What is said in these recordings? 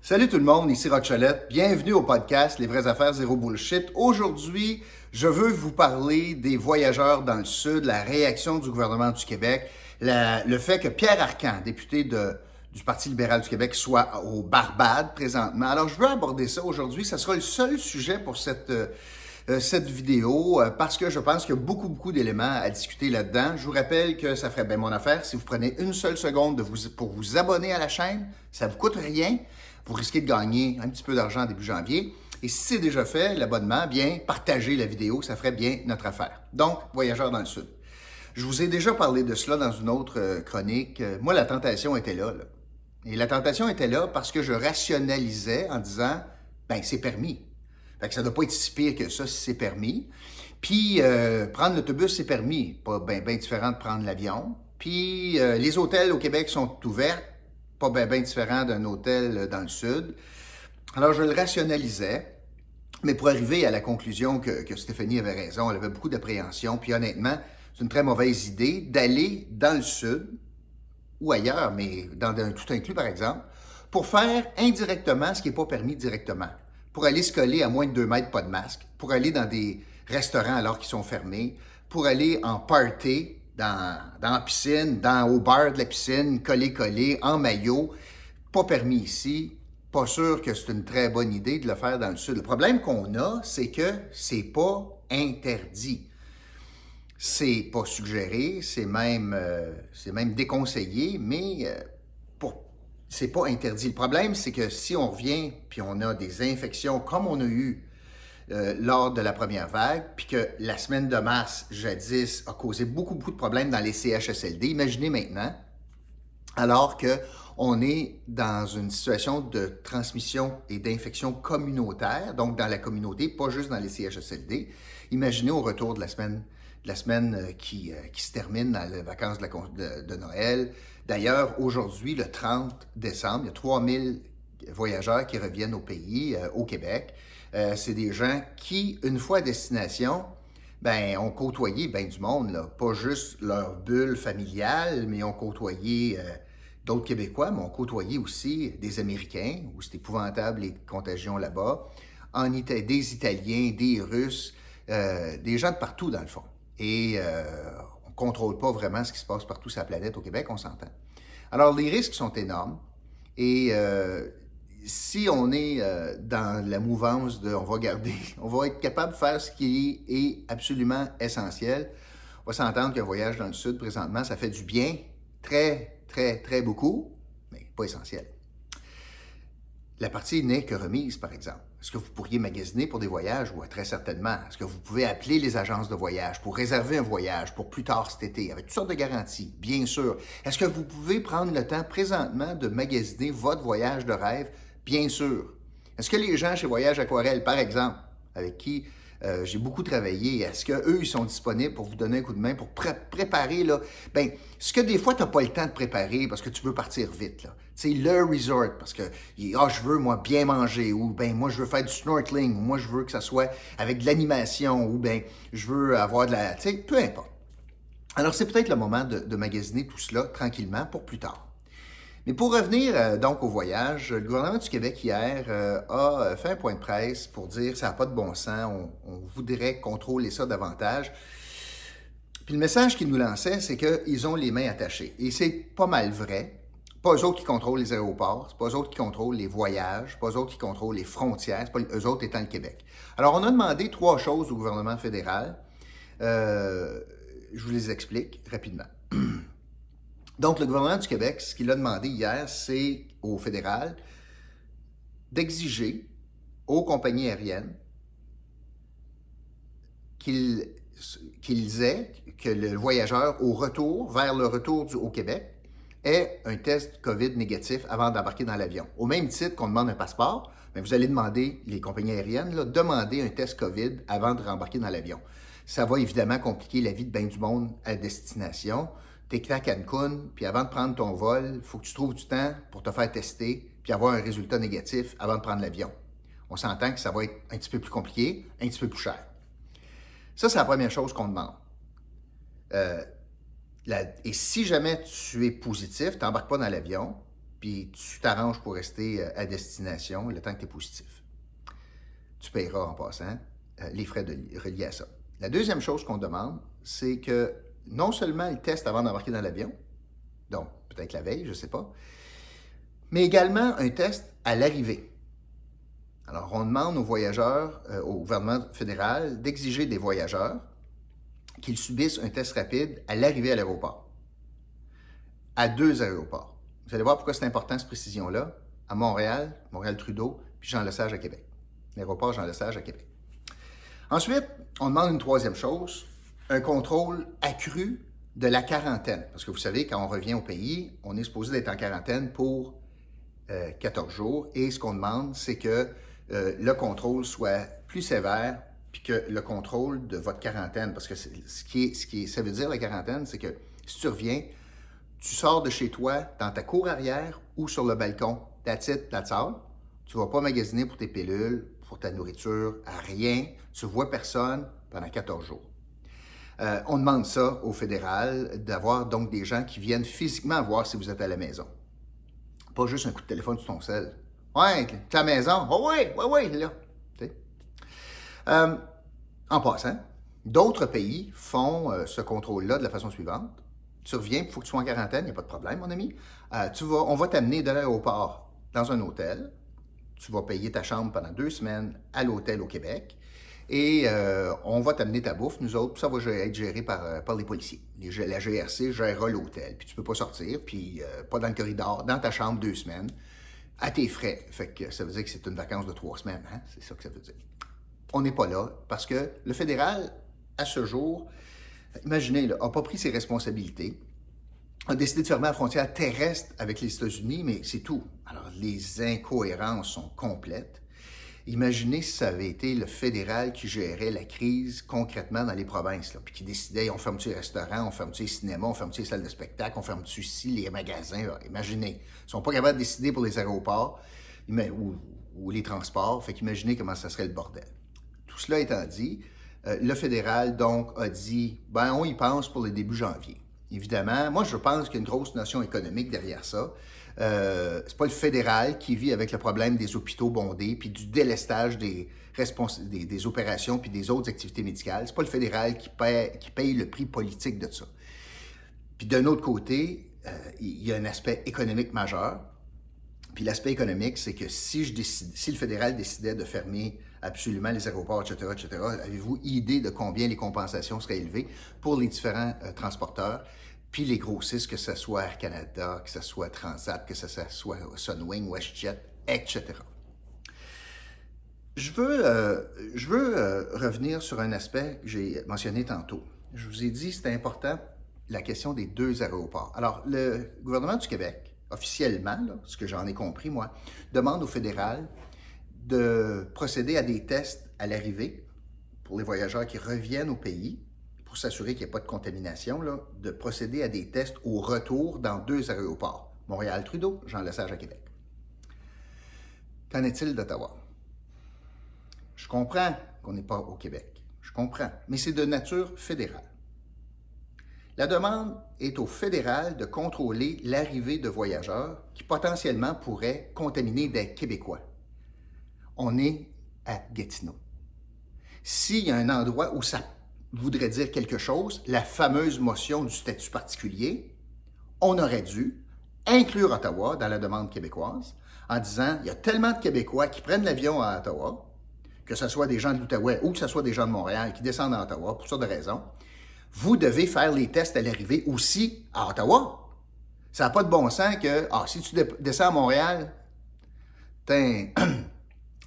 Salut tout le monde, ici Rock Cholette. Bienvenue au podcast Les vraies affaires zéro bullshit. Aujourd'hui, je veux vous parler des voyageurs dans le Sud, la réaction du gouvernement du Québec, le fait que Pierre Arcan, député du Parti libéral du Québec, soit au Barbade présentement. Alors, je veux aborder ça aujourd'hui. Ça sera le seul sujet pour cette vidéo parce que je pense qu'il y a beaucoup d'éléments à discuter là-dedans. Je vous rappelle que ça ferait bien mon affaire si vous prenez une seule seconde pour vous abonner à la chaîne. Ça ne vous coûte rien. Vous risquez de gagner un petit peu d'argent début janvier. Et si c'est déjà fait, l'abonnement, bien, partagez la vidéo, ça ferait bien notre affaire. Donc, voyageurs dans le Sud. Je vous ai déjà parlé de cela dans une autre chronique. Moi, la tentation était là. Et la tentation était là parce que je rationalisais en disant, ben c'est permis. Fait que ça ne doit pas être si pire que ça si c'est permis. Puis, prendre l'autobus, c'est permis. Pas bien différent de prendre l'avion. Puis, les hôtels au Québec sont ouverts. Pas bien différent d'un hôtel dans le Sud. Alors, je le rationalisais, mais pour arriver à la conclusion que Stéphanie avait raison, elle avait beaucoup d'appréhension, puis honnêtement, c'est une très mauvaise idée d'aller dans le Sud, ou ailleurs, mais dans un tout inclus par exemple, pour faire indirectement ce qui n'est pas permis directement. Pour aller se coller à moins de 2 mètres, pas de masque, pour aller dans des restaurants alors qu'ils sont fermés, pour aller en party, dans la piscine, au bar de la piscine, collé, en maillot. Pas permis ici. Pas sûr que c'est une très bonne idée de le faire dans le Sud. Le problème qu'on a, c'est que c'est pas interdit. C'est pas suggéré, c'est même déconseillé, mais c'est pas interdit. Le problème, c'est que si on revient puis on a des infections comme on a eu lors de la première vague, puis que la semaine de mars, jadis, a causé beaucoup de problèmes dans les CHSLD. Imaginez maintenant, alors qu'on est dans une situation de transmission et d'infection communautaire, donc dans la communauté, pas juste dans les CHSLD. Imaginez au retour de la semaine qui se termine dans les vacances de Noël. D'ailleurs, aujourd'hui, le 30 décembre, il y a 3000 voyageurs qui reviennent au pays, au Québec. C'est des gens qui, une fois à destination, ben, ont côtoyé bien du monde, là. Pas juste leur bulle familiale, mais ont côtoyé d'autres Québécois, mais ont côtoyé aussi des Américains, où c'est épouvantable les contagions là-bas, des Italiens, des Russes, des gens de partout dans le fond. Et on ne contrôle pas vraiment ce qui se passe partout sur la planète au Québec, on s'entend. Alors, les risques sont énormes et si on est dans la mouvance de on va être capable de faire ce qui est absolument essentiel. On va s'entendre qu'un voyage dans le Sud, présentement, ça fait du bien, très beaucoup, mais pas essentiel. La partie n'est que remise, par exemple. Est-ce que vous pourriez magasiner pour des voyages? Oui, très certainement. Est-ce que vous pouvez appeler les agences de voyage pour réserver un voyage pour plus tard cet été, avec toutes sortes de garanties? Bien sûr. Est-ce que vous pouvez prendre le temps présentement de magasiner votre voyage de rêve? Bien sûr. Est-ce que les gens chez Voyage Aquarelle, par exemple, avec qui j'ai beaucoup travaillé, est-ce qu'eux, ils sont disponibles pour vous donner un coup de main, pour préparer, là, ben, ce que des fois, tu n'as pas le temps de préparer parce que tu veux partir vite, là. Tu sais, le resort, parce que, je veux, moi, bien manger, ou ben, moi, je veux faire du snorkeling, ou moi, je veux que ça soit avec de l'animation, ou ben, je veux avoir tu sais, peu importe. Alors, c'est peut-être le moment de magasiner tout cela tranquillement pour plus tard. Mais pour revenir donc au voyage, le gouvernement du Québec hier a fait un point de presse pour dire que ça n'a pas de bon sens, on voudrait contrôler ça davantage. Puis le message qu'ils nous lançaient, c'est qu'ils ont les mains attachées. Et c'est pas mal vrai. Pas eux autres qui contrôlent les aéroports, c'est pas eux autres qui contrôlent les voyages, c'est pas eux autres qui contrôlent les frontières, c'est pas eux autres étant le Québec. Alors on a demandé 3 choses au gouvernement fédéral. Je vous les explique rapidement. Donc, le gouvernement du Québec, ce qu'il a demandé hier, c'est au fédéral d'exiger aux compagnies aériennes qu'ils aient, que le voyageur vers le retour au Québec, ait un test COVID négatif avant d'embarquer dans l'avion. Au même titre qu'on demande un passeport, mais vous allez demander, les compagnies aériennes, demander un test COVID avant de rembarquer dans l'avion. Ça va évidemment compliquer la vie de bien du monde à destination. T'es à Cancun, puis avant de prendre ton vol, il faut que tu trouves du temps pour te faire tester, puis avoir un résultat négatif avant de prendre l'avion. On s'entend que ça va être un petit peu plus compliqué, un petit peu plus cher. Ça, c'est la première chose qu'on demande. Et si jamais tu es positif, tu n'embarques pas dans l'avion, puis tu t'arranges pour rester à destination le temps que tu es positif. Tu paieras en passant les frais reliés à ça. La deuxième chose qu'on demande, c'est que non seulement le test avant d'embarquer dans l'avion, donc peut-être la veille, je ne sais pas, mais également un test à l'arrivée. Alors, on demande aux voyageurs, au gouvernement fédéral, d'exiger des voyageurs qu'ils subissent un test rapide à l'arrivée à l'aéroport, à 2 aéroports. Vous allez voir pourquoi c'est important, cette précision-là, à Montréal, Montréal-Trudeau, puis Jean-Lesage à Québec. L'aéroport Jean-Lesage à Québec. Ensuite, on demande une troisième chose, un contrôle accru de la quarantaine. Parce que vous savez, quand on revient au pays, on est supposé d'être en quarantaine pour 14 jours. Et ce qu'on demande, c'est que le contrôle soit plus sévère, puis que le contrôle de votre quarantaine, parce que ça veut dire la quarantaine, c'est que si tu reviens, tu sors de chez toi dans ta cour arrière ou sur le balcon, that's it, that's all. Tu ne vas pas magasiner pour tes pilules, pour ta nourriture, à rien. Tu ne vois personne pendant 14 jours. On demande ça au fédéral, d'avoir donc des gens qui viennent physiquement voir si vous êtes à la maison. Pas juste un coup de téléphone sur ton cell. Ouais, t'es à la maison. Oh oui, là. En passant, d'autres pays font ce contrôle-là de la façon suivante. Tu reviens, il faut que tu sois en quarantaine, il n'y a pas de problème, mon ami. On va t'amener de l'aéroport dans un hôtel. Tu vas payer ta chambre pendant 2 semaines à l'hôtel au Québec. Et on va t'amener ta bouffe, nous autres, puis ça va être géré par les policiers. La GRC gérera l'hôtel, puis tu ne peux pas sortir, puis pas dans le corridor, dans ta chambre 2 semaines, à tes frais. Fait que ça veut dire que c'est une vacance de 3 semaines, hein? C'est ça que ça veut dire. On n'est pas là, parce que le fédéral, à ce jour, imaginez, n'a pas pris ses responsabilités, a décidé de fermer la frontière terrestre avec les États-Unis, mais c'est tout. Alors, les incohérences sont complètes. Imaginez si ça avait été le fédéral qui gérait la crise concrètement dans les provinces, là, puis qui décidait, on ferme-tu les restaurants, on ferme-tu les cinémas, on ferme-tu les salles de spectacle, on ferme-tu ici les magasins. Là. Imaginez. Ils ne sont pas capables de décider pour les aéroports ou les transports, fait qu'imaginez comment ça serait le bordel. Tout cela étant dit, le fédéral, donc, a dit, on y pense pour le début janvier. Évidemment, moi, je pense qu'il y a une grosse notion économique derrière ça. C'est pas le fédéral qui vit avec le problème des hôpitaux bondés puis du délestage des opérations puis des autres activités médicales. C'est pas le fédéral qui paye le prix politique de ça. Puis d'un autre côté, il y a un aspect économique majeur. Puis l'aspect économique, c'est que si le fédéral décidait de fermer absolument les aéroports, etc., avez-vous idée de combien les compensations seraient élevées pour les différents transporteurs, puis les grossistes, que ce soit Air Canada, que ce soit Transat, que ce soit Sunwing, WestJet, etc. Je veux revenir sur un aspect que j'ai mentionné tantôt. Je vous ai dit, c'est important, la question des 2 aéroports. Alors, le gouvernement du Québec, officiellement, là, ce que j'en ai compris, moi, demande au fédéral de procéder à des tests à l'arrivée pour les voyageurs qui reviennent au pays, pour s'assurer qu'il n'y ait pas de contamination, là, de procéder à des tests au retour dans 2 aéroports, Montréal-Trudeau, Jean-Lesage à Québec. Qu'en est-il d'Ottawa? Je comprends qu'on n'est pas au Québec, je comprends, mais c'est de nature fédérale. La demande est au fédéral de contrôler l'arrivée de voyageurs qui potentiellement pourraient contaminer des Québécois. On est à Gatineau. S'il y a un endroit où ça voudrait dire quelque chose, la fameuse motion du statut particulier, on aurait dû inclure Ottawa dans la demande québécoise en disant, il y a tellement de Québécois qui prennent l'avion à Ottawa, que ce soit des gens de l'Outaouais ou que ce soit des gens de Montréal qui descendent à Ottawa, pour toutes sortes de raisons, vous devez faire les tests à l'arrivée aussi à Ottawa. Ça n'a pas de bon sens que, si tu descends à Montréal, t'as un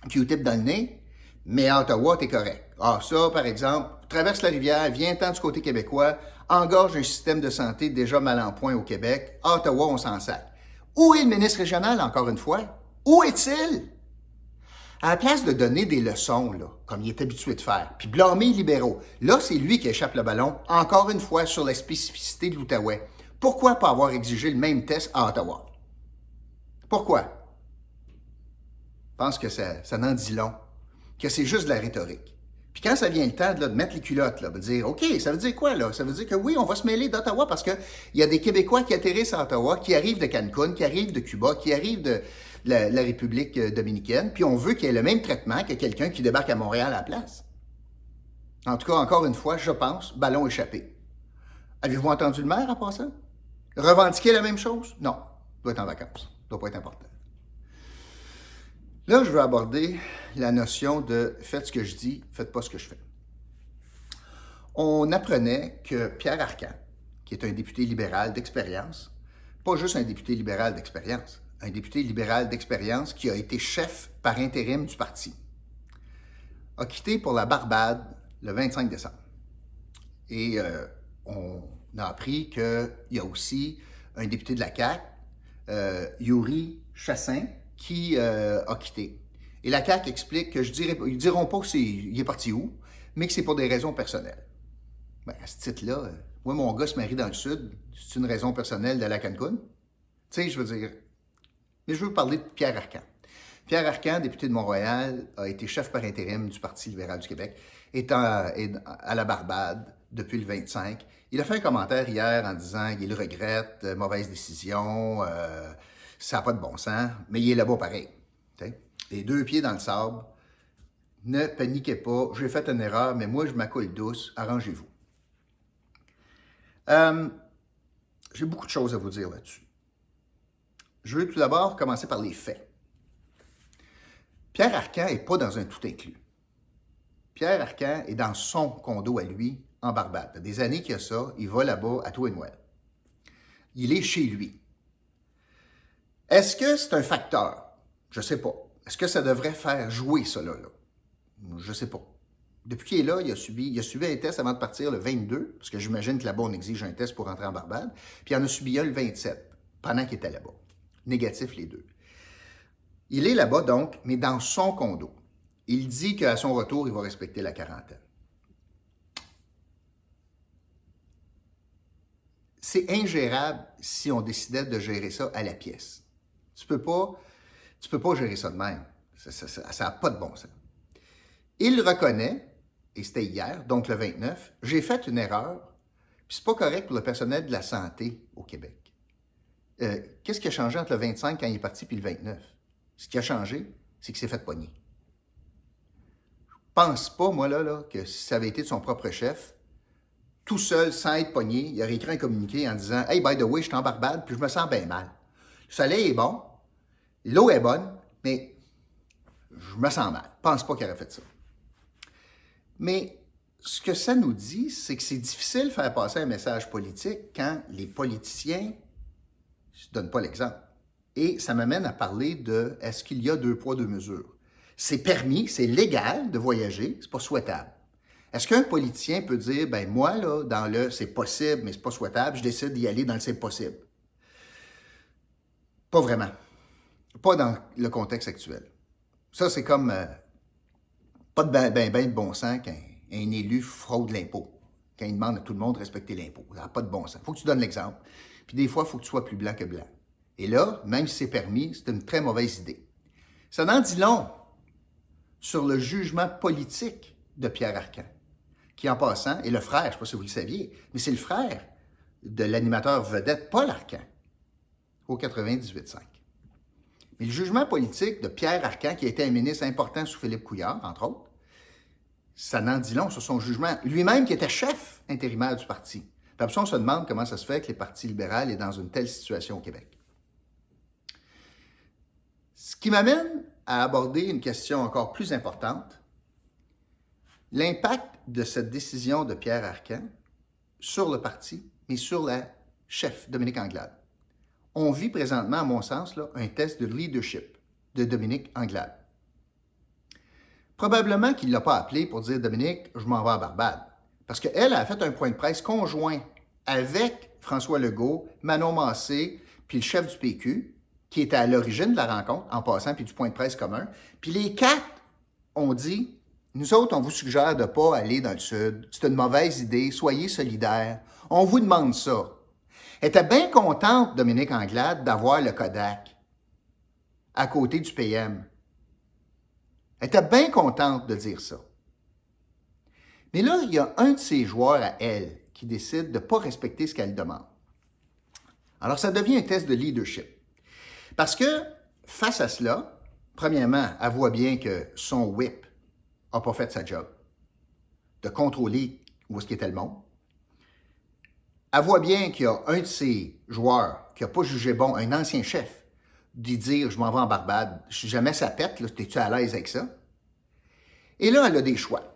Q-tip dans le nez, mais à Ottawa, t'es correct. Ça, par exemple, traverse la rivière, viens-t'en du côté québécois, engorge un système de santé déjà mal en point au Québec. À Ottawa, on s'en sac. Où est le ministre régional, encore une fois? Où est-il? À la place de donner des leçons, là, comme il est habitué de faire, puis blâmer les libéraux, là, c'est lui qui échappe le ballon, encore une fois, sur la spécificité de l'Outaouais. Pourquoi pas avoir exigé le même test à Ottawa? Pourquoi? Je pense que ça n'en dit long, que c'est juste de la rhétorique. Puis quand ça vient le temps de mettre les culottes, là, de dire, OK, ça veut dire quoi, là? Ça veut dire que oui, on va se mêler d'Ottawa parce qu'il y a des Québécois qui atterrissent à Ottawa, qui arrivent de Cancun, qui arrivent de Cuba, qui arrivent de la République dominicaine, puis on veut qu'il y ait le même traitement que quelqu'un qui débarque à Montréal à la place. En tout cas, encore une fois, je pense, ballon échappé. Avez-vous entendu le maire en passant? Revendiquer la même chose? Non. Il doit être en vacances. Ça doit pas être important. Là, je veux aborder la notion de faites ce que je dis, faites pas ce que je fais. On apprenait que Pierre Arcan, qui est un député libéral d'expérience, pas juste un député libéral d'expérience, un député libéral d'expérience qui a été chef par intérim du parti, a quitté pour la Barbade le 25 décembre. Et on a appris qu'il y a aussi un député de la CAQ, Yuri Chassin, qui a quitté. Et la CAQ explique que ils ne diront pas qu'il est parti où, mais que c'est pour des raisons personnelles. Ben, à ce titre-là, moi, mon gars se marie dans le Sud, c'est une raison personnelle de la Cancun. Tu sais, je veux dire. Mais je veux vous parler de Pierre Arcan. Pierre Arcan, député de Montréal, a été chef par intérim du Parti libéral du Québec, étant à la Barbade depuis le 25. Il a fait un commentaire hier en disant qu'il regrette, mauvaise décision, ça n'a pas de bon sens, mais il est là-bas pareil. T'sais? Les deux pieds dans le sable, ne paniquez pas, j'ai fait une erreur, mais moi je m'accoule douce, arrangez-vous. J'ai beaucoup de choses à vous dire là-dessus. Je veux tout d'abord commencer par les faits. Pierre Arcan n'est pas dans un tout inclus. Pierre Arcan est dans son condo à lui, en Barbade. Il y a des années qu'il a ça, il va là-bas à tout et Noël. Il est chez lui. Est-ce que c'est un facteur? Je ne sais pas. Est-ce que ça devrait faire jouer ça là? Je ne sais pas. Depuis qu'il est là, il a subi un test avant de partir le 22, parce que j'imagine que là-bas, on exige un test pour rentrer en Barbade, puis il en a subi un le 27, pendant qu'il était là-bas. Négatif les deux. Il est là-bas donc, mais dans son condo. Il dit qu'à son retour, il va respecter la quarantaine. C'est ingérable si on décidait de gérer ça à la pièce. Tu peux pas gérer ça de même. Ça n'a pas de bon sens. Il reconnaît, et c'était hier, donc le 29, j'ai fait une erreur, puis c'est pas correct pour le personnel de la santé au Québec. Qu'est-ce qui a changé entre le 25 quand il est parti puis le 29? Ce qui a changé, c'est qu'il s'est fait pogner. Je pense pas, moi, là, que si ça avait été de son propre chef, tout seul, sans être pogné, il aurait écrit un communiqué en disant « Hey, by the way, je suis en Barbade, puis je me sens bien mal. Le soleil est bon, l'eau est bonne, mais je me sens mal. » Je pense pas qu'il aurait fait ça. Mais ce que ça nous dit, c'est que c'est difficile de faire passer un message politique quand les politiciens ne donnent pas l'exemple. Et ça m'amène à parler de est-ce qu'il y a 2 poids, 2 mesures? C'est permis, c'est légal de voyager, c'est pas souhaitable. Est-ce qu'un politicien peut dire, ben moi, là, dans le c'est possible, mais c'est pas souhaitable, je décide d'y aller dans le c'est possible? Pas vraiment. Pas dans le contexte actuel. Ça, c'est comme pas de ben de bon sens qu'un élu fraude l'impôt. Quand il demande à tout le monde de respecter l'impôt. Ça n'a pas de bon sens. Il faut que tu donnes l'exemple. Puis des fois, il faut que tu sois plus blanc que blanc. Et là, même si c'est permis, c'est une très mauvaise idée. Ça en dit long sur le jugement politique de Pierre Arcan, qui en passant est le frère, je ne sais pas si vous le saviez, mais c'est le frère de l'animateur vedette Paul Arcan au 98.5. Mais le jugement politique de Pierre Arcan, qui a été un ministre important sous Philippe Couillard, entre autres, ça n'en dit long sur son jugement. Lui-même qui était chef intérimaire du parti. Puis après ça, on se demande comment ça se fait que les partis libéraux est dans une telle situation au Québec. Ce qui m'amène à aborder une question encore plus importante, l'impact de cette décision de Pierre Arcan sur le parti, mais sur la chef, Dominique Anglade. On vit présentement, à mon sens, là, un test de leadership de Dominique Anglade. Probablement qu'il ne l'a pas appelé pour dire « Dominique, je m'en vais à Barbade ». Parce qu'elle a fait un point de presse conjoint avec François Legault, Manon Massé, puis le chef du PQ, qui était à l'origine de la rencontre, en passant, puis du point de presse commun. Puis les 4 ont dit « Nous autres, on vous suggère de ne pas aller dans le Sud. C'est une mauvaise idée. Soyez solidaires. On vous demande ça. » Elle était bien contente, Dominique Anglade, d'avoir le Kodak à côté du PM. Elle était bien contente de dire ça. Mais là, il y a un de ses joueurs à elle qui décide de ne pas respecter ce qu'elle demande. Alors, ça devient un test de leadership. Parce que, face à cela, premièrement, elle voit bien que son whip n'a pas fait sa job de contrôler où est-ce qu'était le monde. Elle voit bien qu'il y a un de ses joueurs qui n'a pas jugé bon, un ancien chef, d'y dire « je m'en vais en Barbade, si jamais ça pète, es-tu à l'aise avec ça? » Et là, elle a des choix.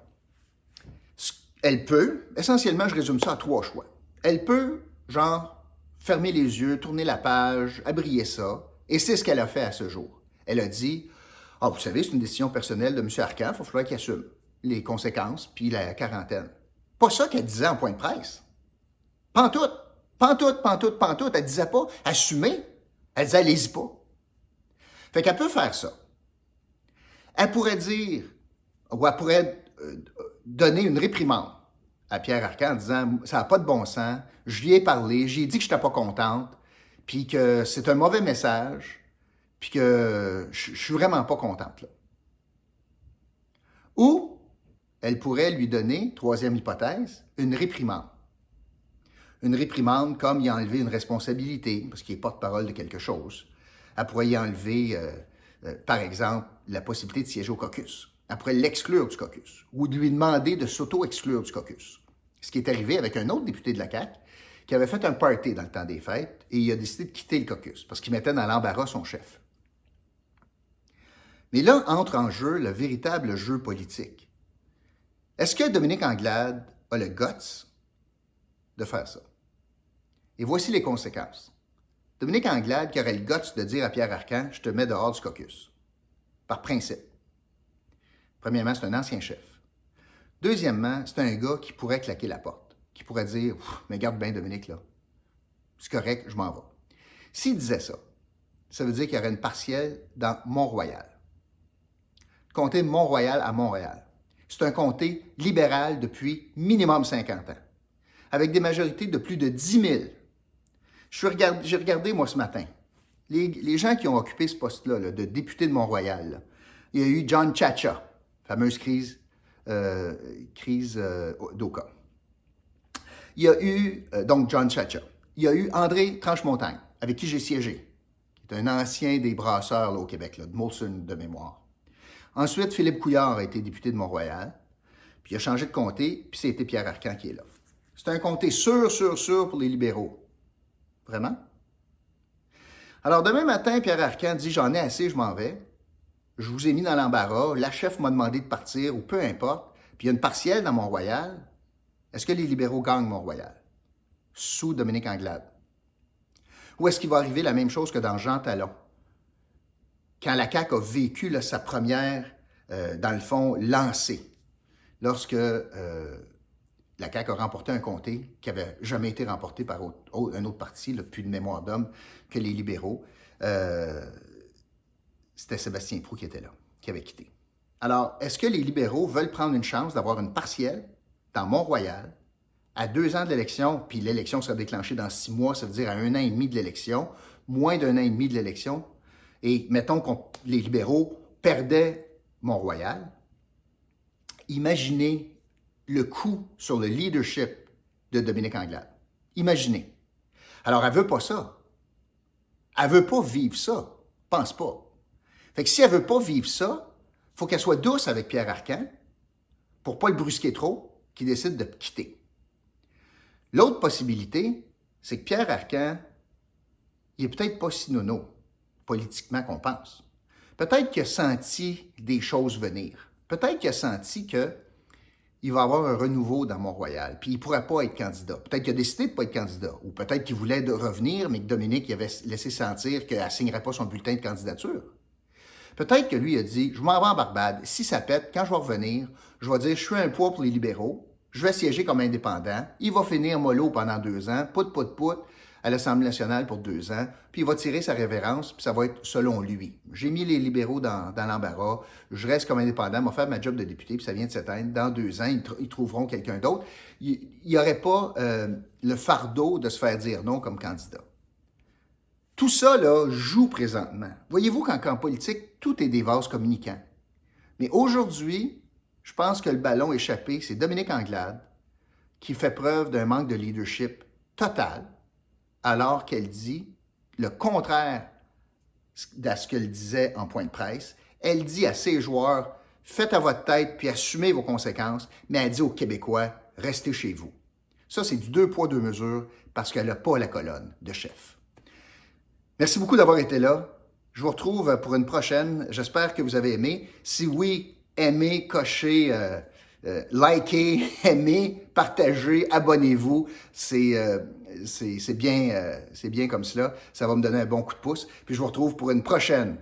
Elle peut, essentiellement, je résume ça à 3 choix. Elle peut, genre, fermer les yeux, tourner la page, abrier ça, et c'est ce qu'elle a fait à ce jour. Elle a dit « Ah, vous savez, c'est une décision personnelle de M. Arcan, il va falloir qu'il assume les conséquences, puis la quarantaine. » Pas ça qu'elle disait en point de presse. Pantoute, pantoute, pantoute, pantoute. Elle disait pas « assumez », elle disait « allez-y pas ». Fait qu'elle peut faire ça. Elle pourrait dire, ou elle pourrait donner une réprimande à Pierre Arcan en disant « ça n'a pas de bon sens, je lui ai parlé, j'ai dit que je n'étais pas contente, puis que c'est un mauvais message, puis que je suis vraiment pas contente. » là. Ou elle pourrait lui donner, troisième hypothèse, une réprimande. Une réprimande comme y enlever une responsabilité, parce qu'il est porte-parole de quelque chose. Elle pourrait y enlever, par exemple, la possibilité de siéger au caucus. Elle pourrait l'exclure du caucus ou lui demander de s'auto-exclure du caucus. Ce qui est arrivé avec un autre député de la CAQ qui avait fait un party dans le temps des fêtes et il a décidé de quitter le caucus parce qu'il mettait dans l'embarras son chef. Mais là entre en jeu le véritable jeu politique. Est-ce que Dominique Anglade a le guts de faire ça? Et voici les conséquences. Dominique Anglade qui aurait le guts de dire à Pierre Arcan « je te mets dehors du caucus », par principe. Premièrement, c'est un ancien chef. Deuxièmement, c'est un gars qui pourrait claquer la porte, qui pourrait dire « mais garde bien Dominique, là, c'est correct, je m'en vais ». S'il disait ça, ça veut dire qu'il y aurait une partielle dans Mont-Royal. Le comté Mont-Royal à Montréal. C'est un comté libéral depuis minimum 50 ans, avec des majorités de plus de 10 000. J'ai regardé, moi, ce matin, les gens qui ont occupé ce poste-là, là, de député de Mont-Royal. Là. Il y a eu John Chacha, fameuse crise d'Oka. Il y a eu, donc, John Chacha. Il y a eu André Tranche-Montagne, avec qui j'ai siégé, qui est un ancien des brasseurs là, au Québec, là, de Molson de mémoire. Ensuite, Philippe Couillard a été député de Mont-Royal, puis il a changé de comté, puis c'était Pierre Arcan qui est là. C'est un comté sûr pour les libéraux. Vraiment? Alors, demain matin, Pierre Arcan dit « j'en ai assez, je m'en vais. Je vous ai mis dans l'embarras, la chef m'a demandé de partir, ou peu importe, puis il y a une partielle dans Mont-Royal. Est-ce que les libéraux gagnent Mont-Royal? Sous Dominique Anglade. Ou est-ce qu'il va arriver la même chose que dans Jean Talon? Quand la CAQ a vécu là, sa première, dans le fond, lancée, lorsque la CAQ a remporté un comté qui n'avait jamais été remporté par un autre parti, là, plus de mémoire d'homme que les libéraux, c'était Sébastien Proulx qui était là, qui avait quitté. Alors, est-ce que les libéraux veulent prendre une chance d'avoir une partielle dans Mont-Royal à 2 ans de l'élection, puis l'élection sera déclenchée dans 6 mois, ça veut dire à 1 an et demi de l'élection, moins d'1 an et demi de l'élection, et mettons que les libéraux perdaient Mont-Royal, imaginez le coup sur le leadership de Dominique Anglade. Imaginez. Alors, elle ne veut pas ça. Elle ne veut pas vivre ça. Pense pas. Fait que si elle ne veut pas vivre ça, il faut qu'elle soit douce avec Pierre Arcan pour ne pas le brusquer trop, qu'il décide de quitter. L'autre possibilité, c'est que Pierre Arcan, il n'est peut-être pas si nono, politiquement qu'on pense. Peut-être qu'il a senti des choses venir. Peut-être qu'il a senti qu'il va y avoir un renouveau dans Mont-Royal, puis il ne pourrait pas être candidat. Peut-être qu'il a décidé de ne pas être candidat, ou peut-être qu'il voulait revenir, mais que Dominique il avait laissé sentir qu'elle ne signerait pas son bulletin de candidature. Peut-être que lui a dit « je m'en vais en Barbade, si ça pète, quand je vais revenir, je vais dire « je suis un poids pour les libéraux, je vais siéger comme indépendant, il va finir mollo pendant 2 ans, pout, à l'Assemblée nationale pour 2 ans, puis il va tirer sa révérence, puis ça va être selon lui. J'ai mis les libéraux dans l'embarras, je reste comme indépendant, je vais faire ma job de député, puis ça vient de s'éteindre. Dans 2 ans, ils trouveront quelqu'un d'autre. Il n'y aurait pas le fardeau de se faire dire non comme candidat. » Tout ça, là, joue présentement. Voyez-vous qu'en politique, tout est des vases communicants. Mais aujourd'hui, Je pense que le ballon échappé, c'est Dominique Anglade qui fait preuve d'un manque de leadership total, alors qu'elle dit le contraire de ce qu'elle disait en point de presse. Elle dit à ses joueurs, faites à votre tête puis assumez vos conséquences, mais elle dit aux Québécois, restez chez vous. Ça, c'est du 2 poids, 2 mesures parce qu'elle n'a pas la colonne de chef. Merci beaucoup d'avoir été là. Je vous retrouve pour une prochaine. J'espère que vous avez aimé. Si oui, aimez, cochez, likez, aimez, partagez, abonnez-vous. C'est bien comme cela. Ça va me donner un bon coup de pouce. Puis je vous retrouve pour un prochain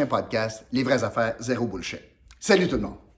podcast, Les vraies affaires, zéro bullshit. Salut tout le monde!